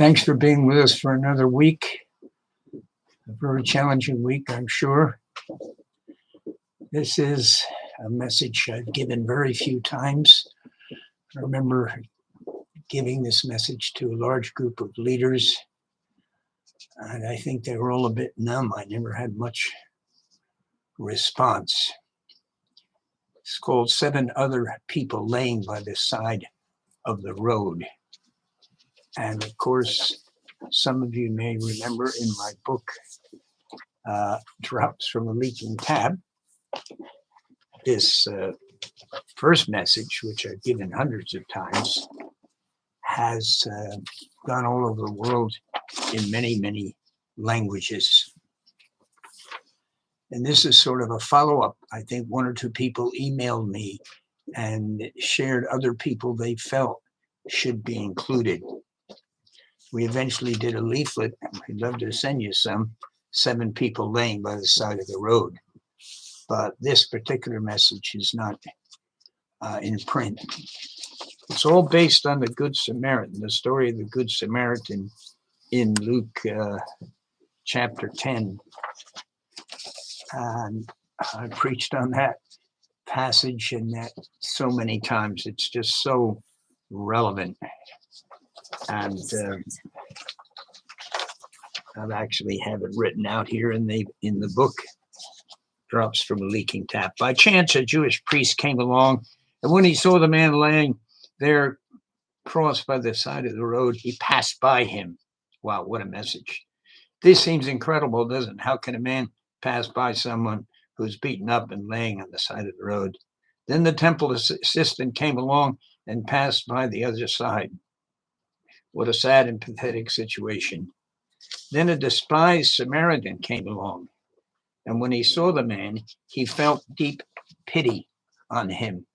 Thanks for being with us for another week. A very challenging week, I'm sure. This is a message I've given very few times. I remember giving this message to a large group of leaders, and I think they were all a bit numb. I never had much response. It's called 7 Other People Laying by the Side of the Road. And of course, some of you may remember in my book, Drops from a Leaking Tap, this first message, which I've given hundreds of times, has gone all over the world in many, many languages. And this is sort of a follow-up. I think 1 or 2 people emailed me and shared other people they felt should be included. We eventually did a leaflet. I'd love to send you some. 7 people laying by the side of the road. But this particular message is not in print. It's all based on the Good Samaritan, the story of the Good Samaritan in Luke chapter 10. And I preached on that passage and that so many times. It's just so relevant. And I actually have it written out here in the book, Drops from a Leaking Tap. By chance, a Jewish priest came along, and when he saw the man laying there crossed by the side of the road, he passed by him. Wow, what a message. This seems incredible, doesn't it? How can a man pass by someone who's beaten up and laying on the side of the road? Then the temple assistant came along and passed by the other side. What a sad and pathetic situation. Then a despised Samaritan came along, and when he saw the man, he felt deep pity on him.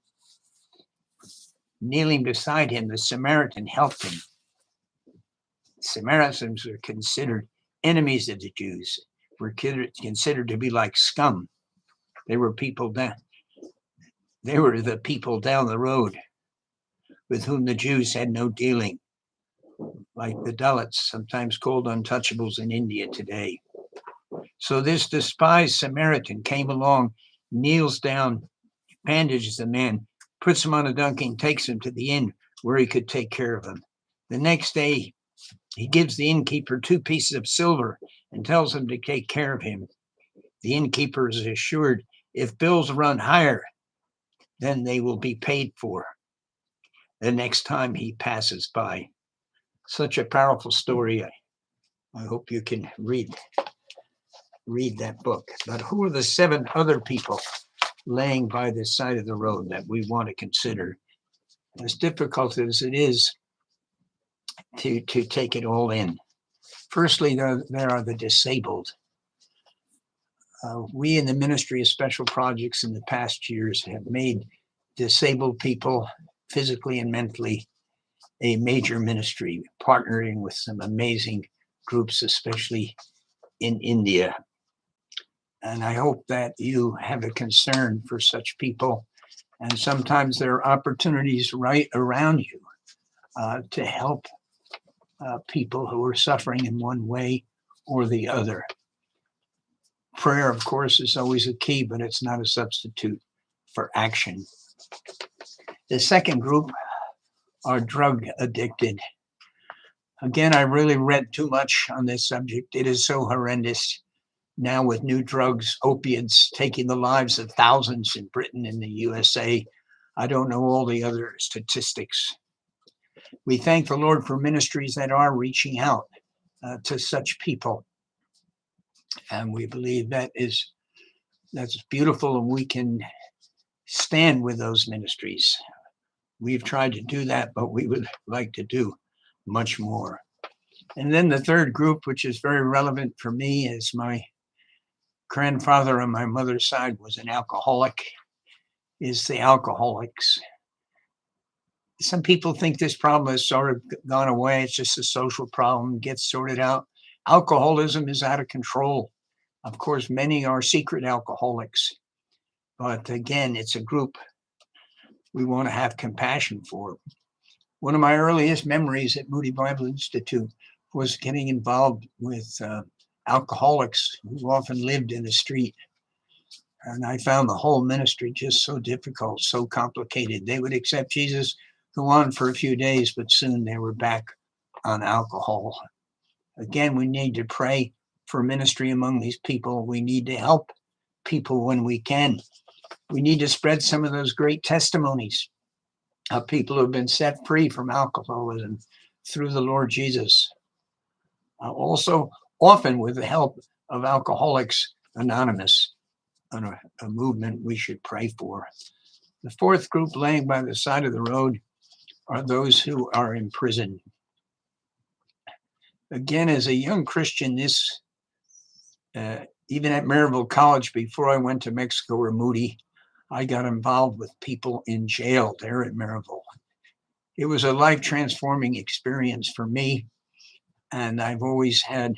Kneeling beside him, the Samaritan helped him. Samaritans were considered enemies of the Jews, were considered to be like scum. They were the people down the road with whom the Jews had no dealing, like the Dalits, sometimes called untouchables in India today. So this despised Samaritan came along, kneels down, bandages the man, puts him on a donkey, and takes him to the inn where he could take care of him. The next day, he gives the innkeeper 2 pieces of silver and tells him to take care of him. The innkeeper is assured if bills run higher, then they will be paid for the next time he passes by. Such a powerful story. I hope you can read that book. But who are the 7 other people laying by the side of the road that we want to consider? As difficult as it is to take it all in. Firstly, there are the disabled. We in the Ministry of Special Projects in the past years have made disabled people physically and mentally a major ministry, partnering with some amazing groups, especially in India. And I hope that you have a concern for such people. And sometimes there are opportunities right around you to help people who are suffering in one way or the other. Prayer, of course, is always a key, but it's not a substitute for action. The second group are drug addicted. Again, I really read too much on this subject. It is so horrendous now with new drugs, opiates, taking the lives of thousands in Britain and the USA. I don't know all the other statistics. We thank the Lord for ministries that are reaching out to such people. And we believe that's beautiful, and we can stand with those ministries. We've tried to do that, but we would like to do much more. And then the third group, which is very relevant for me, is my grandfather on my mother's side was an alcoholic, is the alcoholics. Some people think this problem has sort of gone away. It's just a social problem, gets sorted out. Alcoholism is out of control. Of course, many are secret alcoholics. But again, it's a group we want to have compassion for. One of my earliest memories at Moody Bible Institute was getting involved with alcoholics who often lived in the street. And I found the whole ministry just so difficult, so complicated. They would accept Jesus, go on for a few days, but soon they were back on alcohol. Again, we need to pray for ministry among these people. We need to help people when we can. We need to spread some of those great testimonies of people who have been set free from alcoholism through the Lord Jesus. Also, often with the help of Alcoholics Anonymous, a movement we should pray for. The fourth group laying by the side of the road are those who are in prison. Again, as a young Christian, even at Maryville College, before I went to Mexico or Moody, I got involved with people in jail there at Maryville. It was a life-transforming experience for me, and I've always had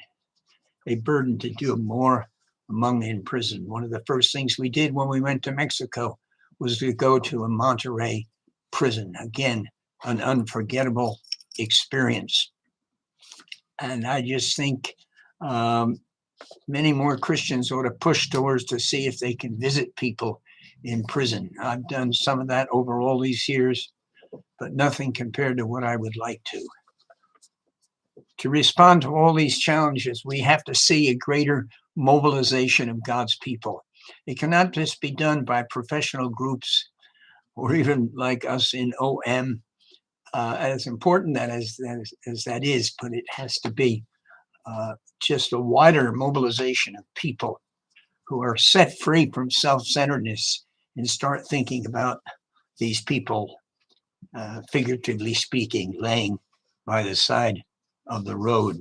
a burden to do more among the in prison. One of the first things we did when we went to Mexico was to go to a Monterrey prison. Again, an unforgettable experience. And I just think many more Christians ought to push towards to see if they can visit people in prison. I've done some of that over all these years, but nothing compared to what I would like to. To respond to all these challenges, we have to see a greater mobilization of God's people. It cannot just be done by professional groups or even like us in OM, as important that as that is, but it has to be just a wider mobilization of people who are set free from self-centeredness and start thinking about these people, figuratively speaking, laying by the side of the road.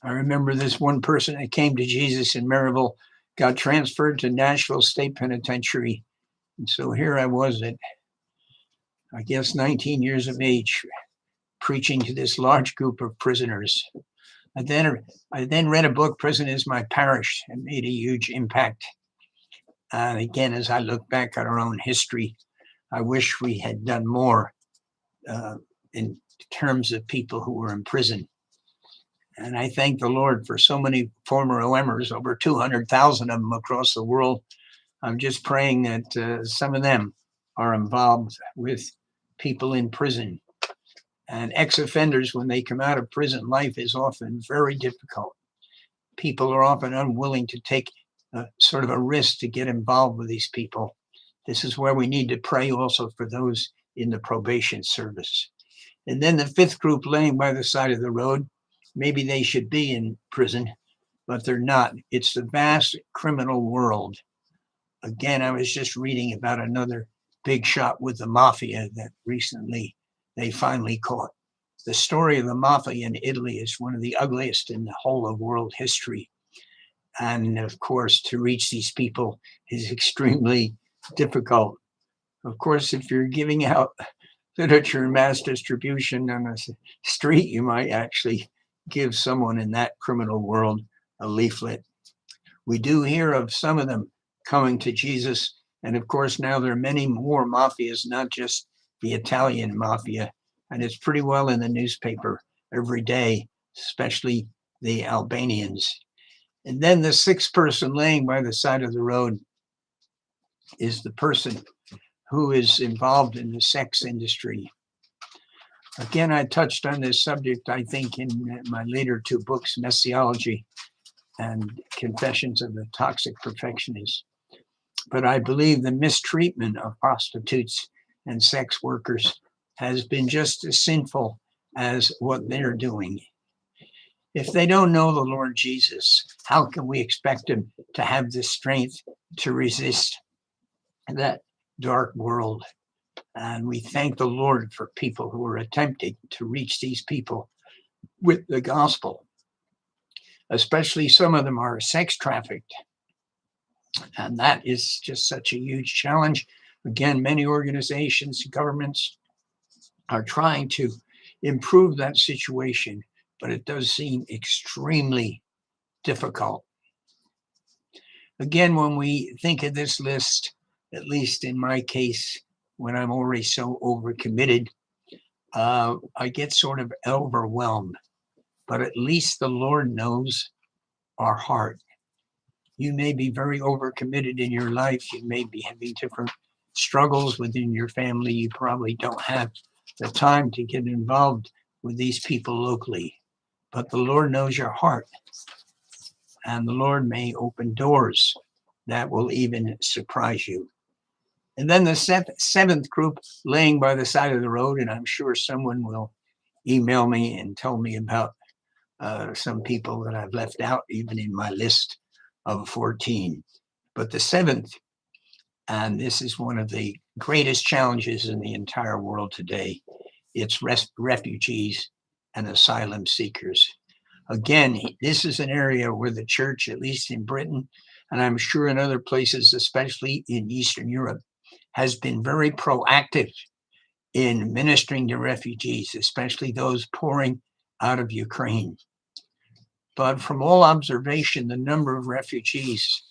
I remember this one person that came to Jesus in Maryville, got transferred to Nashville State Penitentiary. And so here I was at, I guess, 19 years of age, preaching to this large group of prisoners. I then read a book, Prison is My Parish, and made a huge impact. And again, as I look back at our own history, I wish we had done more in terms of people who were in prison. And I thank the Lord for so many former OMers, over 200,000 of them across the world. I'm just praying that some of them are involved with people in prison. And ex-offenders, when they come out of prison, life is often very difficult. People are often unwilling to take sort of a risk to get involved with these people. This is where we need to pray also for those in the probation service. And then the fifth group laying by the side of the road, maybe they should be in prison, but they're not. It's the vast criminal world. Again, I was just reading about another big shot with the mafia that recently they finally caught. The story of the mafia in Italy is one of the ugliest in the whole of world history. And of course, to reach these people is extremely difficult. Of course, if you're giving out literature in mass distribution on the street, you might actually give someone in that criminal world a leaflet. We do hear of some of them coming to Jesus. And of course, now there are many more mafias, not just the Italian mafia. And it's pretty well in the newspaper every day, especially the Albanians. And then the sixth person laying by the side of the road is the person who is involved in the sex industry. Again, I touched on this subject, I think, in my later two books, Messiology and Confessions of the Toxic Perfectionist. But I believe the mistreatment of prostitutes and sex workers has been just as sinful as what they're doing. If they don't know the Lord Jesus, how can we expect them to have the strength to resist that dark world? And we thank the Lord for people who are attempting to reach these people with the gospel. Especially some of them are sex trafficked. And that is just such a huge challenge. Again, many organizations, governments are trying to improve that situation, but it does seem extremely difficult. Again, when we think of this list, at least in my case, when I'm already so overcommitted, I get sort of overwhelmed, but at least the Lord knows our heart. You may be very overcommitted in your life. You may be having different struggles within your family. You probably don't have the time to get involved with these people locally, but the Lord knows your heart, and the Lord may open doors that will even surprise you. And then the seventh group, laying by the side of the road, and I'm sure someone will email me and tell me about some people that I've left out, even in my list of 14. But the seventh, and this is one of the greatest challenges in the entire world today, it's refugees and asylum seekers. Again, this is an area where the church, at least in Britain, and I'm sure in other places, especially in Eastern Europe, has been very proactive in ministering to refugees, especially those pouring out of Ukraine. But from all observation, the number of refugees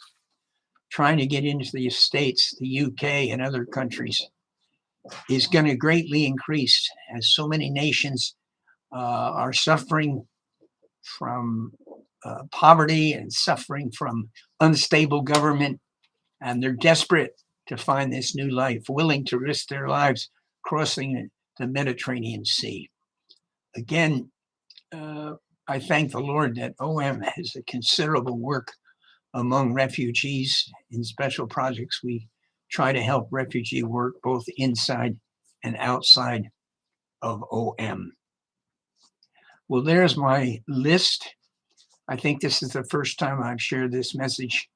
trying to get into the States, the UK, and other countries is going to greatly increase as so many nations are suffering from poverty and suffering from unstable government, and they're desperate to find this new life, willing to risk their lives crossing the Mediterranean Sea. Again, I thank the Lord that OM has a considerable work among refugees. In special projects, we try to help refugee work both inside and outside of OM. Well, there's my list. I think this is the first time I've shared this message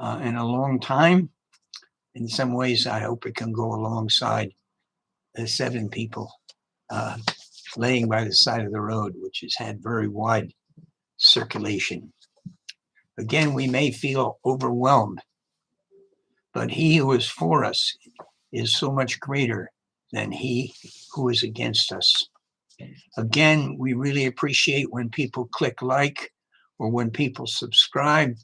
in a long time. In some ways, I hope it can go alongside the 7 people laying by the side of the road, which has had very wide circulation. Again, we may feel overwhelmed, but he who is for us is so much greater than he who is against us. Again, we really appreciate when people click like or when people subscribe.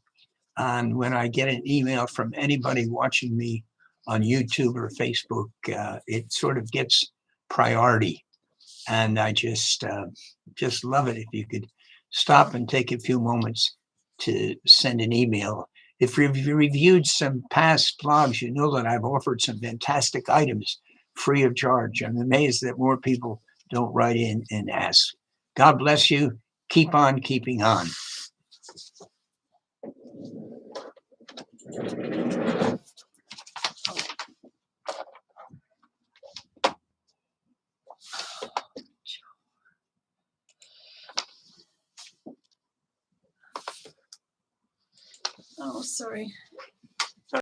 And when I get an email from anybody watching me on YouTube or Facebook, it sort of gets priority. And I just love it if you could stop and take a few moments to send an email. If you've reviewed some past blogs, you know that I've offered some fantastic items free of charge. I'm amazed that more people don't write in and ask. God bless you. Keep on keeping on. Oh, sorry.